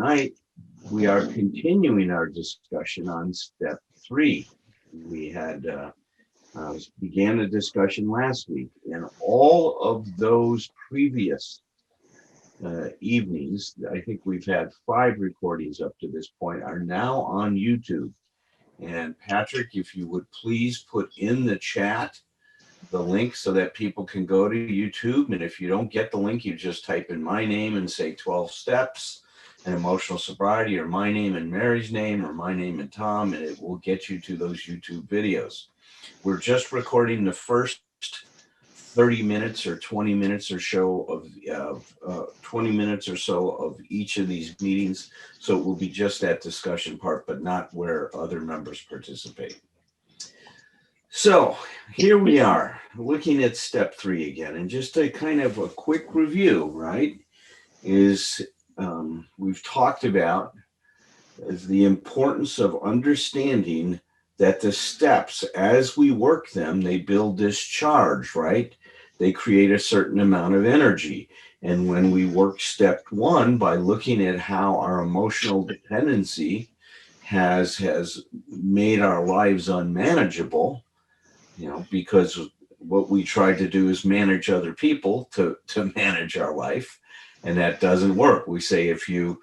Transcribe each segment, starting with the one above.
tonight we are continuing our discussion on step 3. We had began a discussion last week, and all of those previous evenings, I think we've had 5 recordings up to this point, are now on YouTube. And Patrick, if you would please put in the chat the link so that people can go to YouTube. And if you don't get the link, you just type in my name and say 12 steps and emotional sobriety, or my name and Mary's name, or my name and Tom, and it will get you to those YouTube videos. We're just recording the first 30 minutes or 20 minutes or so of 20 minutes or so of each of these meetings. So it will be just that discussion part, but not where other members participate. So here we are looking at step 3 again, and just a kind of a quick review, right, is we've talked about the importance of understanding that the steps, as we work them, they build this charge, right? They create a certain amount of energy. And when we work step 1 by looking at how our emotional dependency has made our lives unmanageable, because what we try to do is manage other people to manage our life, and that doesn't work. We say if you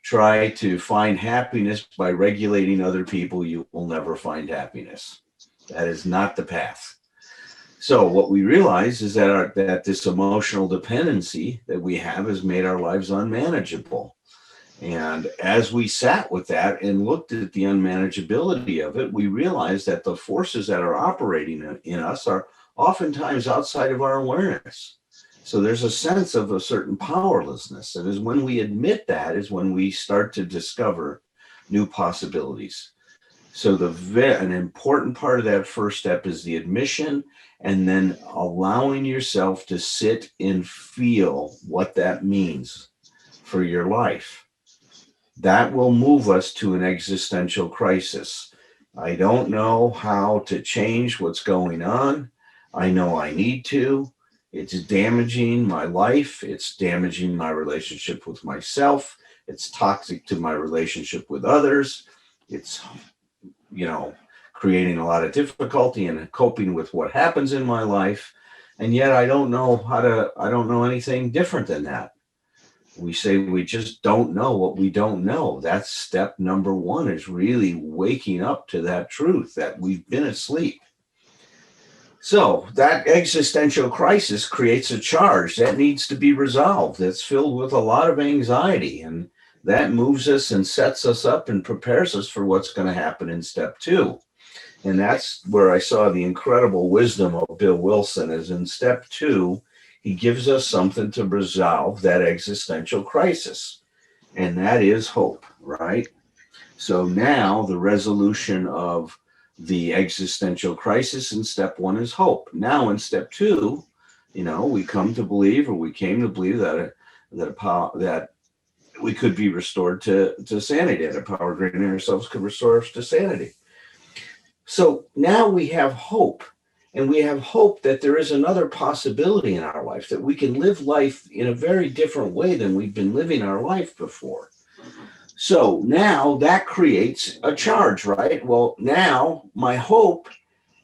try to find happiness by regulating other people, you will never find happiness. That is not the path. So what we realize is that this emotional dependency that we have has made our lives unmanageable. And as we sat with that and looked at the unmanageability of it, we realized that the forces that are operating in us are oftentimes outside of our awareness. So there's a sense of a certain powerlessness. And is when we admit that is when we start to discover new possibilities. So an important part of that first step is the admission, and then allowing yourself to sit and feel what that means for your life. That will move us to an existential crisis. I don't know how to change what's going on. I know I need to. It's damaging my life. It's damaging my relationship with myself. It's toxic to my relationship with others. It's, creating a lot of difficulty and coping with what happens in my life. And yet I don't know anything different than that. We say we just don't know what we don't know. That's step number 1, is really waking up to that truth that we've been asleep. So that existential crisis creates a charge that needs to be resolved. That's filled with a lot of anxiety, and that moves us and sets us up and prepares us for what's going to happen in step 2. And that's where I saw the incredible wisdom of Bill Wilson, is in step 2, he gives us something to resolve that existential crisis, and that is hope, right? So now the resolution of the existential crisis in step 1 is hope. Now in step 2, we came to believe that we could be restored to sanity, that a power greater than ourselves could restore us to sanity. So now we have hope. And we have hope that there is another possibility in our life, that we can live life in a very different way than we've been living our life before. So now that creates a charge, right? Well, now my hope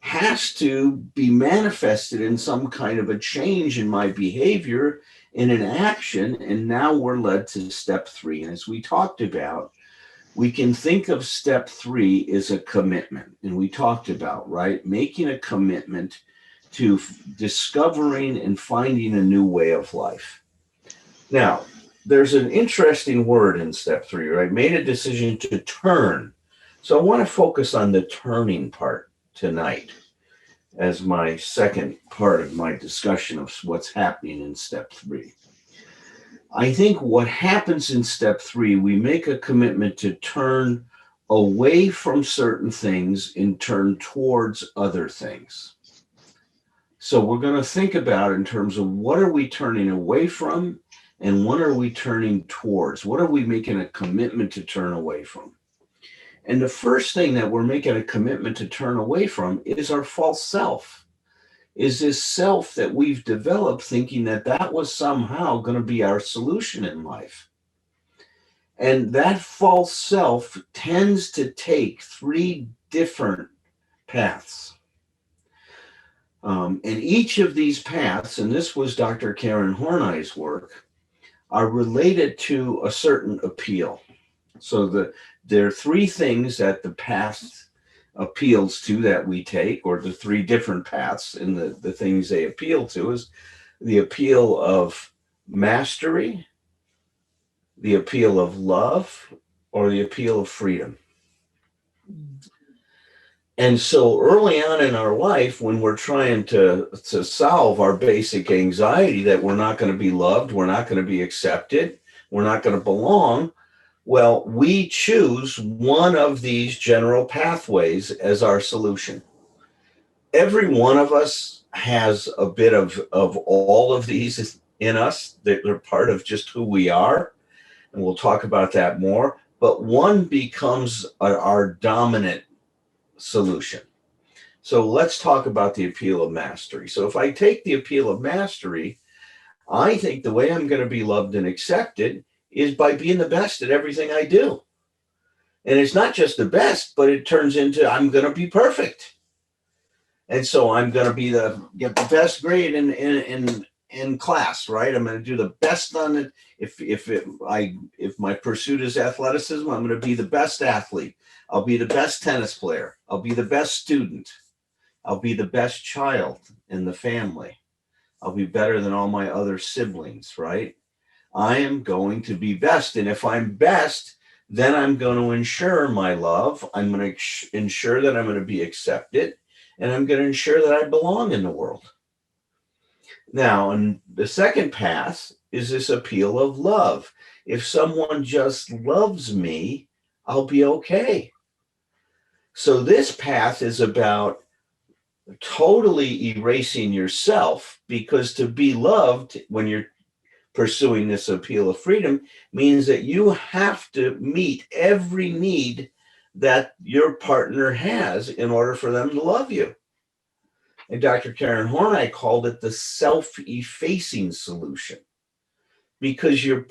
has to be manifested in some kind of a change in my behavior, in an action. And now we're led to step 3. And as we talked about, we can think of step 3 as a commitment. And we talked about, right, making a commitment to discovering and finding a new way of life. Now, there's an interesting word in step 3, right? Made a decision to turn. So I want to focus on the turning part tonight as my second part of my discussion of what's happening in step 3. I think what happens in step 3, we make a commitment to turn away from certain things and turn towards other things. So we're going to think about in terms of what are we turning away from and what are we turning towards? What are we making a commitment to turn away from? And the first thing that we're making a commitment to turn away from is our false self. Is this self that we've developed thinking that was somehow going to be our solution in life. And that false self tends to take three different paths. And each of these paths, and this was Dr. Karen Horney's work, are related to a certain appeal. So there are three things that the path appeals to that we take, or the three different paths, and the things they appeal to is the appeal of mastery, the appeal of love, or the appeal of freedom. And so early on in our life, when we're trying to solve our basic anxiety that we're not going to be loved, we're not going to be accepted, we're not going to belong, well, we choose one of these general pathways as our solution. Every one of us has a bit of all of these in us. They're part of just who we are. And we'll talk about that more. But one becomes our dominant solution. So let's talk about the appeal of mastery. So if I take the appeal of mastery, I think the way I'm going to be loved and accepted is by being the best at everything I do. And it's not just the best, but it turns into I'm going to be perfect. And so I'm going to get the best grade in class, right? I'm going to do the best on it. If my pursuit is athleticism, I'm going to be the best athlete. I'll be the best tennis player. I'll be the best student. I'll be the best child in the family. I'll be better than all my other siblings, right? I am going to be best. And if I'm best, then I'm going to ensure my love. I'm going to ensure that I'm going to be accepted. And I'm going to ensure that I belong in the world. Now, and the second path is this appeal of love. If someone just loves me, I'll be okay. So this path is about totally erasing yourself, because to be loved when you're pursuing this appeal of freedom means that you have to meet every need that your partner has in order for them to love you. And Dr. Karen Horney called it the self-effacing solution, because you're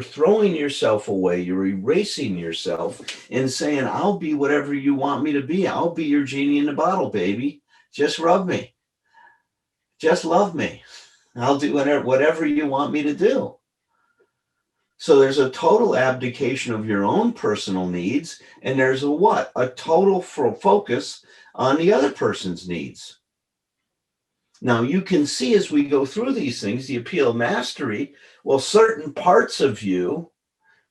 throwing yourself away, you're erasing yourself and saying, I'll be whatever you want me to be. I'll be your genie in the bottle, baby. Just rub me. Just love me. I'll do whatever you want me to do. So there's a total abdication of your own personal needs, and there's a total focus on the other person's needs. Now, you can see as we go through these things, the appeal of mastery, well, certain parts of you,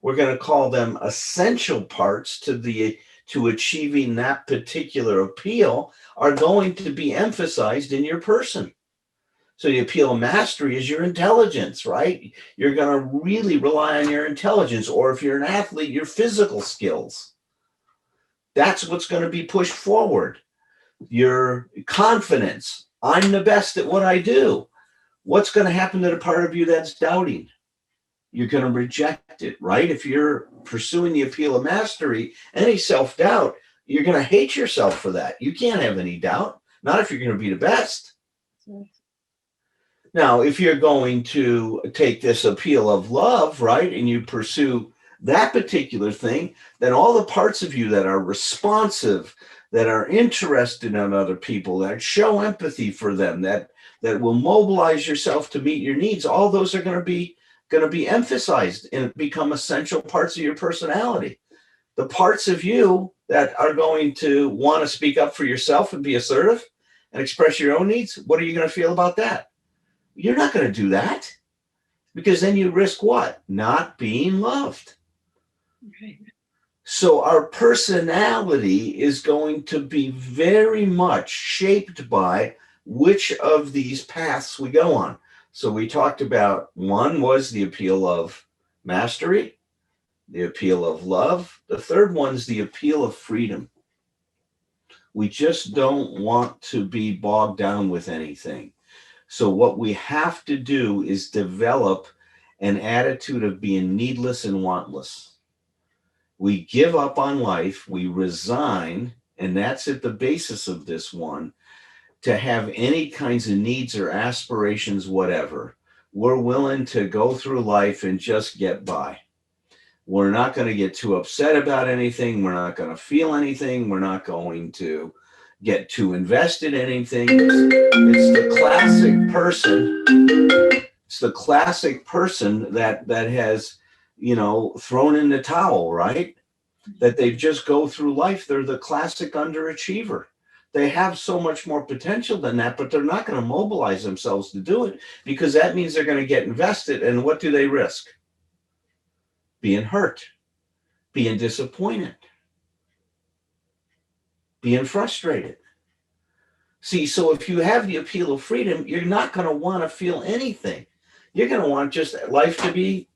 we're going to call them essential parts to achieving that particular appeal, are going to be emphasized in your person. So the appeal of mastery is your intelligence, right? You're going to really rely on your intelligence, or if you're an athlete, your physical skills. That's what's going to be pushed forward. Your confidence. I'm the best at what I do. What's going to happen to the part of you that's doubting? You're going to reject it, right? If you're pursuing the appeal of mastery, any self-doubt, you're going to hate yourself for that. You can't have any doubt, not if you're going to be the best. Now, if you're going to take this appeal of love, right, and you pursue that particular thing, then all the parts of you that are responsive, that are interested in other people, that show empathy for them, that will mobilize yourself to meet your needs, all those are going to be emphasized and become essential parts of your personality. The parts of you that are going to want to speak up for yourself and be assertive and express your own needs, what are you going to feel about that? You're not going to do that, because then you risk what? Not being loved. Okay. So our personality is going to be very much shaped by which of these paths we go on. So we talked about, one was the appeal of mastery, the appeal of love. The third one's the appeal of freedom. We just don't want to be bogged down with anything. So what we have to do is develop an attitude of being needless and wantless. We give up on life, we resign, and that's at the basis of this one, to have any kinds of needs or aspirations, whatever. We're willing to go through life and just get by. We're not going to get too upset about anything. We're not going to feel anything. We're not going to get too invested in anything. It's the classic person. It's the classic person that has, thrown in the towel, right? That they just go through life. They're the classic underachiever. They have so much more potential than that, but they're not going to mobilize themselves to do it, because that means they're going to get invested. And what do they risk? Being hurt, being disappointed, being frustrated. See, so if you have the appeal of freedom, you're not going to want to feel anything. You're going to want just life to be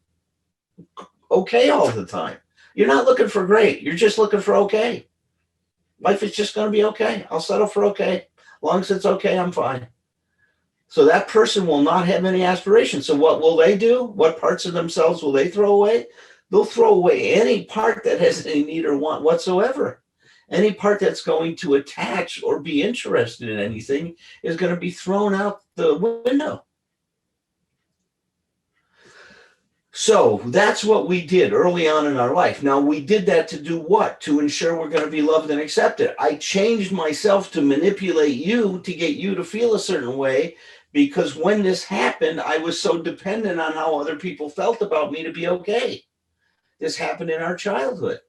okay all the time. You're not looking for great. You're just looking for okay. Life is just going to be okay. I'll settle for okay. As long as it's okay, I'm fine. So that person will not have any aspirations. So what will they do? What parts of themselves will they throw away? They'll throw away any part that has any need or want whatsoever. Any part that's going to attach or be interested in anything is going to be thrown out the window. So that's what we did early on in our life. Now, we did that to do what? To ensure we're going to be loved and accepted. I changed myself to manipulate you to get you to feel a certain way, because when this happened, I was so dependent on how other people felt about me to be okay. This happened in our childhood.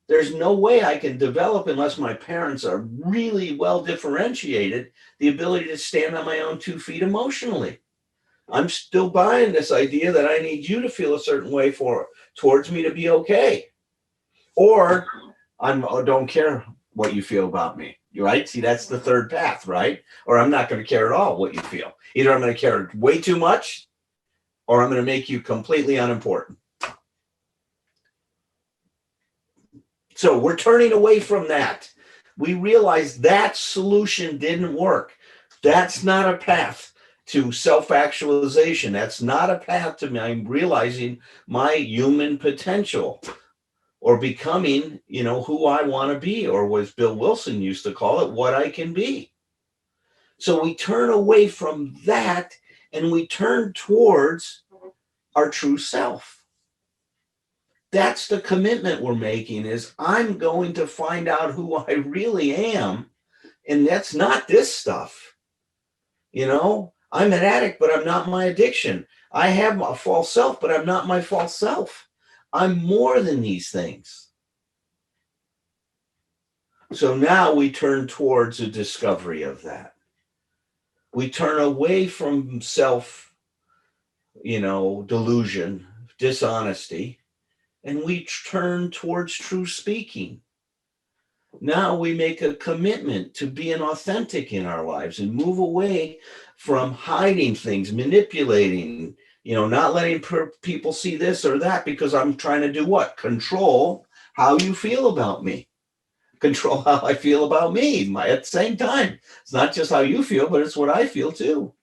There's no way I can develop, unless my parents are really well differentiated, the ability to stand on my own 2 feet emotionally. I'm still buying this idea that I need you to feel a certain way towards me to be okay. Or I don't care what you feel about me, right? See, that's the third path, right? Or I'm not going to care at all what you feel. Either I'm going to care way too much, or I'm going to make you completely unimportant. So we're turning away from that. We realized that solution didn't work. That's not a path to self-actualization. That's not a path to me realizing my human potential, or becoming, who I want to be, or as Bill Wilson used to call it, what I can be. So we turn away from that and we turn towards our true self. That's the commitment we're making, is I'm going to find out who I really am. And that's not this stuff. I'm an addict, but I'm not my addiction. I have a false self, but I'm not my false self. I'm more than these things. So now we turn towards a discovery of that. We turn away from self, delusion, dishonesty, and we turn towards true speaking. Now we make a commitment to being authentic in our lives and move away from hiding things, manipulating, not letting people see this or that, because I'm trying to do what? Control how you feel about me. Control how I feel about me at the same time. It's not just how you feel, but it's what I feel too.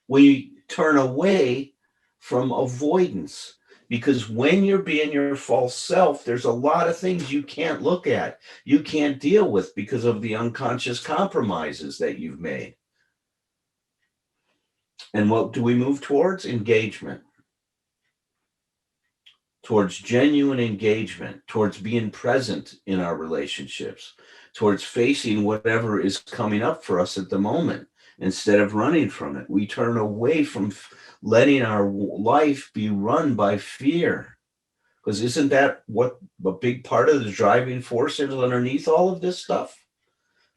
We turn away from avoidance. Because when you're being your false self, there's a lot of things you can't look at, you can't deal with, because of the unconscious compromises that you've made. And what do we move towards? Engagement. Towards genuine engagement, towards being present in our relationships, towards facing whatever is coming up for us at the moment, instead of running from it. We turn away from letting our life be run by fear. Because isn't that what a big part of the driving force is underneath all of this stuff?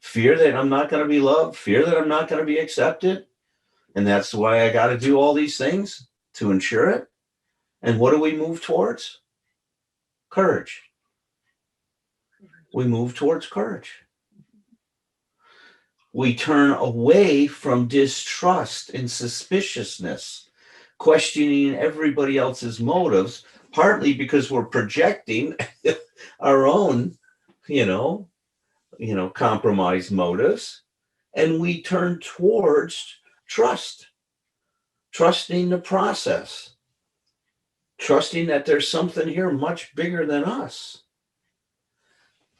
Fear that I'm not going to be loved, fear that I'm not going to be accepted. And that's why I got to do all these things to ensure it. And what do we move towards? Courage. We move towards courage. We turn away from distrust and suspiciousness, questioning everybody else's motives, partly because we're projecting our own, compromised motives. And we turn towards trust, trusting the process, trusting that there's something here much bigger than us.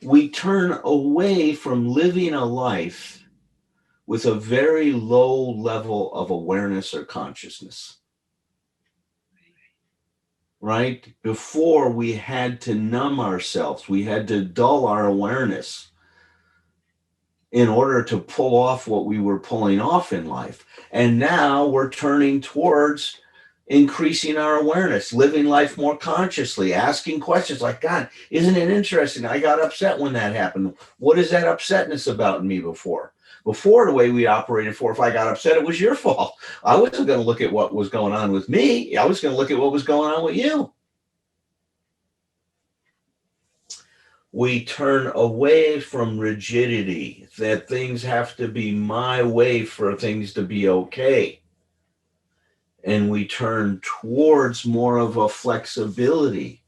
We turn away from living a life with a very low level of awareness or consciousness. right? Before, we had to numb ourselves. We had to dull our awareness in order to pull off what we were pulling off in life. And now we're turning towards increasing our awareness, living life more consciously, asking questions like, God, isn't it interesting? I got upset when that happened. What is that upsetness about in me before? Before, the way we operated, if I got upset, it was your fault. I wasn't going to look at what was going on with me. I was going to look at what was going on with you. We turn away from rigidity, that things have to be my way for things to be okay. And we turn towards more of a flexibility,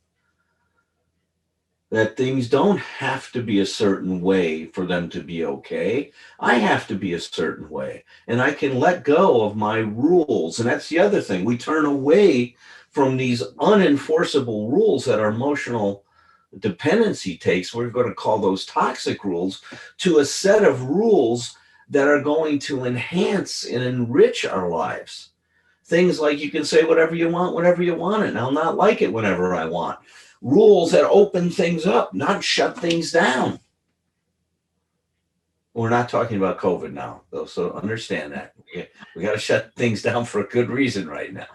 that things don't have to be a certain way for them to be okay. I have to be a certain way, and I can let go of my rules. And that's the other thing. We turn away from these unenforceable rules that our emotional dependency takes. We're going to call those toxic rules, to a set of rules that are going to enhance and enrich our lives. Things like, you can say whatever you want, whenever you want it, and I'll not like it whenever I want. Rules that open things up, not shut things down. We're not talking about COVID now, though, so understand that. We got to shut things down for a good reason right now.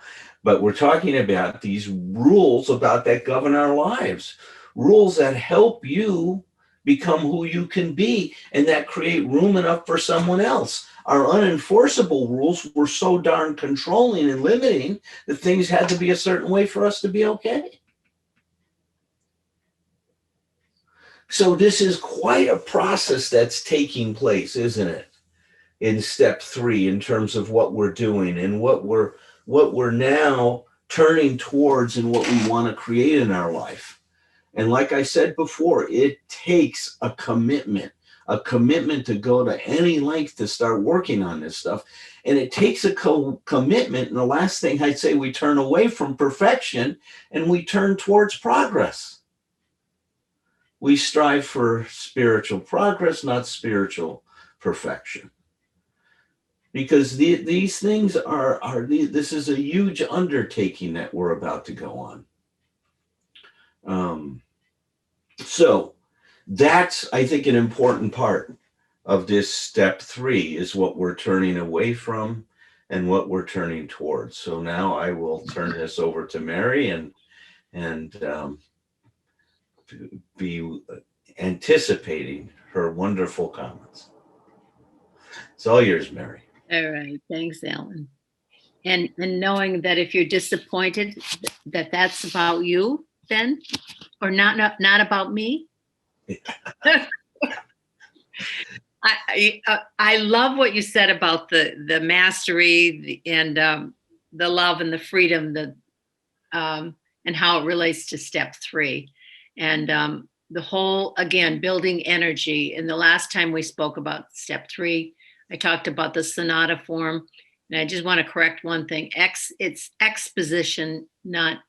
But we're talking about these rules about that govern our lives, rules that help you become who you can be, and that create room enough for someone else. Our unenforceable rules were so darn controlling and limiting that things had to be a certain way for us to be okay. So this is quite a process that's taking place, isn't it? In step 3, in terms of what we're doing and what we're now turning towards and what we want to create in our life. And like I said before, it takes a commitment to go to any length to start working on this stuff. And it takes a commitment. And the last thing I'd say, we turn away from perfection and we turn towards progress. We strive for spiritual progress, not spiritual perfection. Because these things this is a huge undertaking that we're about to go on. So that's, I think, an important part of this step 3 is what we're turning away from and what we're turning towards. So now I will turn this over to Mary and be anticipating her wonderful comments. It's all yours, Mary. All right. Thanks, Alan. And knowing that if you're disappointed, that's about you then, or not about me. I love what you said about the mastery and the love and the freedom, and how it relates to step 3, and the whole, again, building energy. And the last time we spoke about step 3, I talked about the sonata form, and I just want to correct one thing. It's exposition, not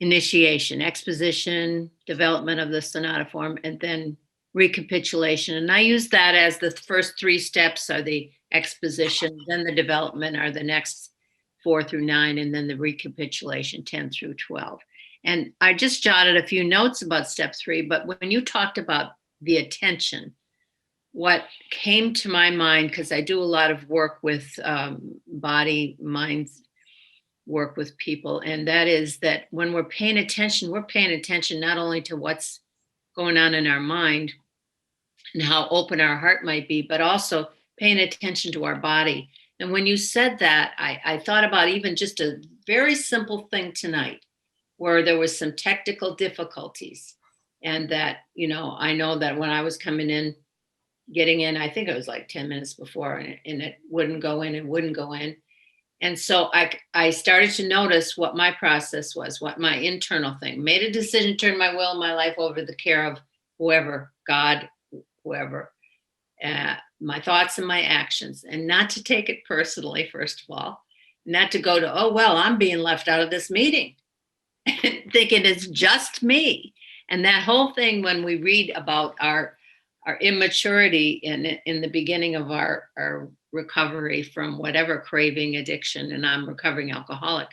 initiation. Exposition, development of the sonata form, and then recapitulation. And I use that as the first 3 steps are the exposition, then the development are the next 4 through 9, and then the recapitulation 10 through 12. And I just jotted a few notes about step 3, but when you talked about the attention, what came to my mind, because I do a lot of work with body, mind work with people, and that is that when we're paying attention not only to what's going on in our mind and how open our heart might be, but also paying attention to our body. And when you said that, I thought about even just a very simple thing tonight where there was some technical difficulties, and that, I know that when I was coming in, getting in, I think it was like 10 minutes before, and it wouldn't go in. And so I started to notice what my process was, what my internal thing, made a decision, turned my will and my life over to the care of whoever, God, whoever, my thoughts and my actions, and not to take it personally, first of all, not to go to, oh, well, I'm being left out of this meeting, thinking it's just me. And that whole thing, when we read about our immaturity in the beginning of our recovery from whatever craving, addiction, and I'm a recovering alcoholic,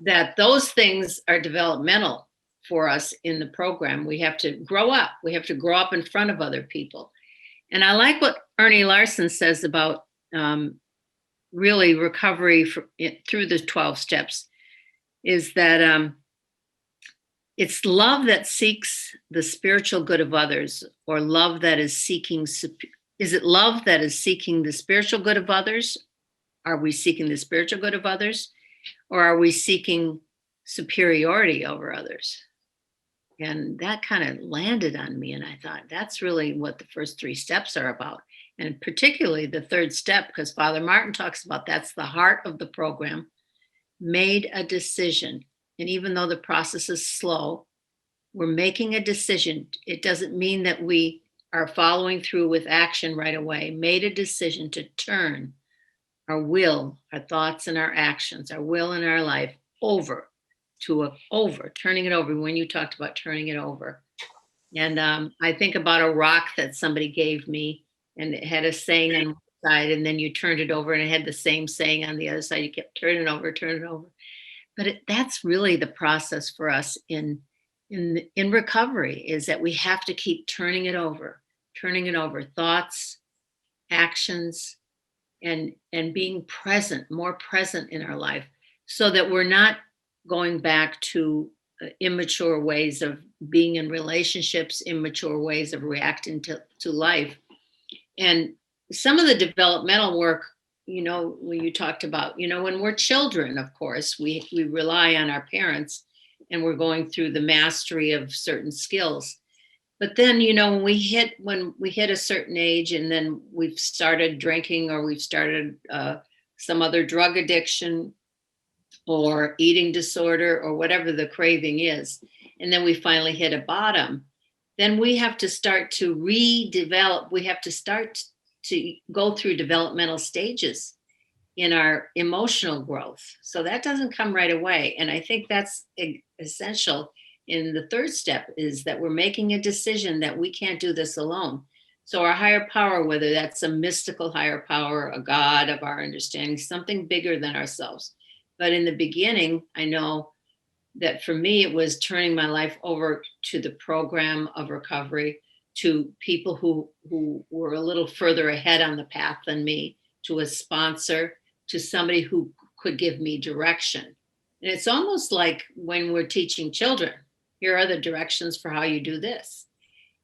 that those things are developmental for us in the program. We have to grow up. We have to grow up in front of other people. And I like what Ernie Larson says about really recovery through the 12 steps, is that it's love that seeks the spiritual good of others, or love that is seeking, is it love that is seeking the spiritual good of others? Are we seeking the spiritual good of others? Or are we seeking superiority over others? And that kind of landed on me. And I thought, that's really what the first 3 steps are about. And particularly the 3rd step, because Father Martin talks about that's the heart of the program, made a decision. And even though the process is slow, we're making a decision. It doesn't mean that we are following through with action right away. Made a decision to turn our will, our thoughts and our actions, our will in our life turning it over. When you talked about turning it over. And I think about a rock that somebody gave me, and it had a saying on one side, and then you turned it over and it had the same saying on the other side. You kept turning it over. But that's really the process for us in recovery, is that we have to keep turning it over, thoughts, actions, and being present, more present in our life, so that we're not going back to immature ways of being in relationships, immature ways of reacting to life. And some of the developmental work, when you talked about, when we're children, of course, we rely on our parents, and we're going through the mastery of certain skills. But then, when we hit a certain age, and then we've started drinking, or we've started some other drug addiction or eating disorder, or whatever the craving is, and then we finally hit a bottom, then we have to start to redevelop. We have to start to go through developmental stages in our emotional growth. So that doesn't come right away. And I think that's essential in the 3rd step, is that we're making a decision that we can't do this alone. So our higher power, whether that's a mystical higher power, a God of our understanding, something bigger than ourselves. But in the beginning, I know that for me, it was turning my life over to the program of recovery, to people who were a little further ahead on the path than me, to a sponsor, to somebody who could give me direction. And it's almost like when we're teaching children, here are the directions for how you do this.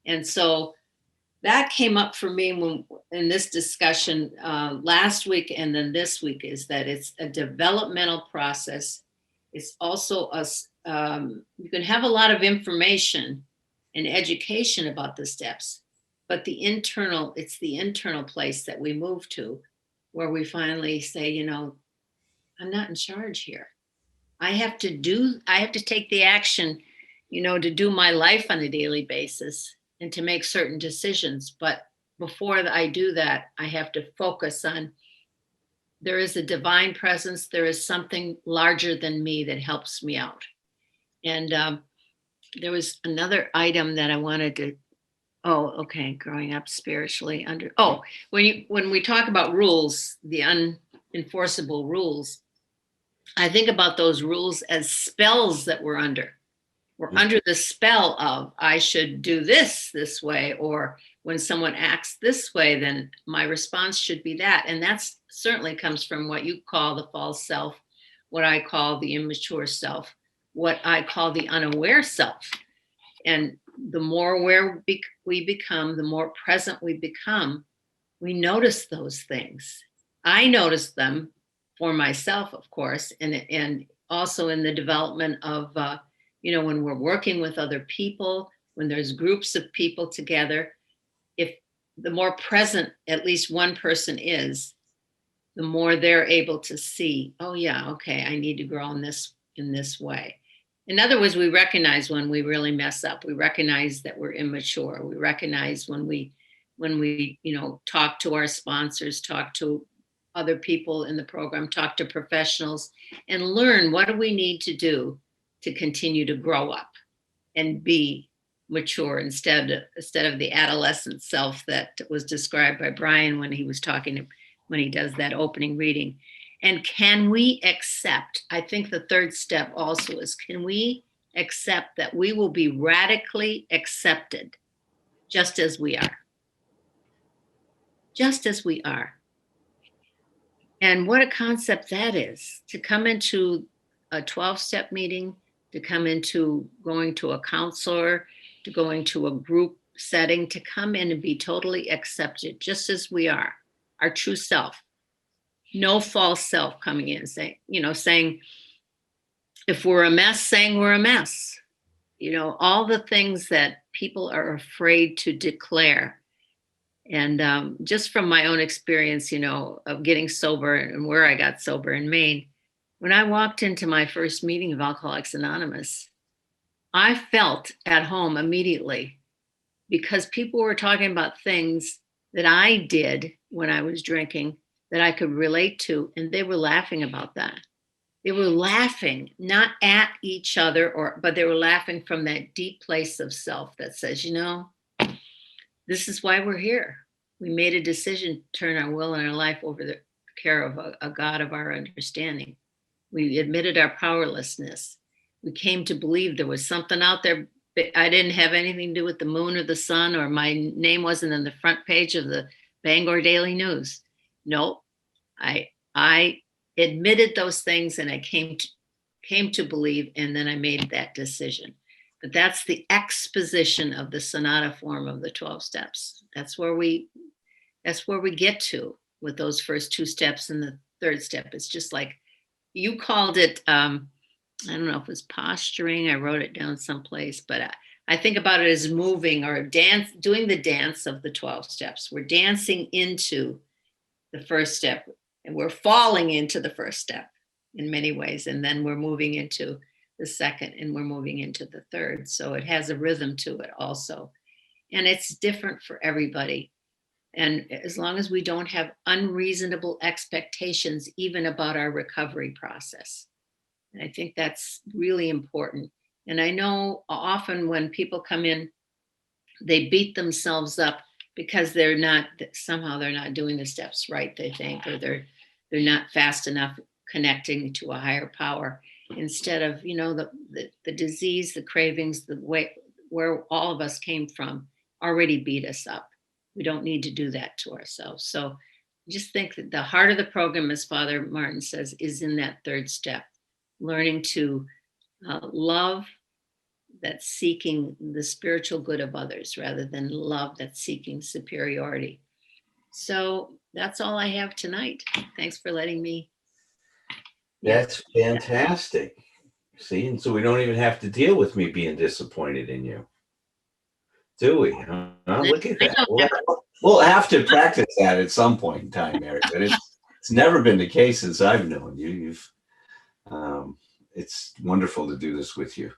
And so that came up for me in this discussion last week and then this week, is that it's a developmental process. It's also you can have a lot of information and education about the steps, but it's the internal place that we move to, where we finally say, I'm not in charge here. I have to take the action, to do my life on a daily basis and to make certain decisions. But before I do that, I have to focus on, there is a divine presence. There is something larger than me that helps me out. And there was another item that I wanted to, growing up spiritually when we talk about rules, the unenforceable rules, I think about those rules as spells that we're under. We're under the spell of, I should do this way, or when someone acts this way, then my response should be that. And that's certainly comes from what you call the false self, what I call the immature self, what I call the unaware self. And the more aware we become, the more present we become, we notice those things. I notice them for myself, of course, and also in the development of, when we're working with other people, when there's groups of people together, if the more present at least one person is, the more they're able to see, oh yeah, okay, I need to grow in this way. In other words, we recognize when we really mess up. We recognize that we're immature. We recognize when we talk to our sponsors, talk to other people in the program, talk to professionals, and learn what do we need to do to continue to grow up and be mature instead of the adolescent self that was described by Brian when he was talking, when he does that opening reading. And can we accept, I think the third step also is, can we accept that we will be radically accepted just as we are? Just as we are. And what a concept that is, to come into a 12-step meeting, to come into going to a counselor, to going to a group setting, to come in and be totally accepted just as we are, our true self. No false self coming in saying, saying if we're a mess, saying we're a mess. All the things that people are afraid to declare. And just from my own experience, of getting sober and where I got sober in Maine, when I walked into my first meeting of Alcoholics Anonymous, I felt at home immediately because people were talking about things that I did when I was drinking that I could relate to, and they were laughing about that. They were laughing, not at each other, but they were laughing from that deep place of self that says, this is why we're here. We made a decision to turn our will and our life over the care of a God of our understanding. We admitted our powerlessness. We came to believe there was something out there. I didn't have anything to do with the moon or the sun, or my name wasn't on the front page of the Bangor Daily News. No, I admitted those things, and I came to believe, and then I made that decision. But that's the exposition of the sonata form of the 12 steps. That's where we get to with those first 2 steps and the third step. It's just like you called it, I don't know if it was posturing. I wrote it down someplace, but I think about it as moving or doing the dance of the 12 steps. We're dancing into the first step, and we're falling into the first step in many ways. And then we're moving into the second, and we're moving into the third. So it has a rhythm to it also. And it's different for everybody. And as long as we don't have unreasonable expectations, even about our recovery process. And I think that's really important. And I know often when people come in, they beat themselves up because they're not doing the steps right, they think, or they're not fast enough connecting to a higher power. Instead of, the disease, the cravings, the way where all of us came from already beat us up. We don't need to do that to ourselves. So I just think that the heart of the program, as Father Martin says, is in that third step, learning to love that's seeking the spiritual good of others rather than love that's seeking superiority. So that's all I have tonight. Thanks for letting me. That's fantastic. See, and so we don't even have to deal with me being disappointed in you, do we? Look at that. We'll have to practice that at some point in time, Mary. But it's never been the case since I've known you. It's wonderful to do this with you.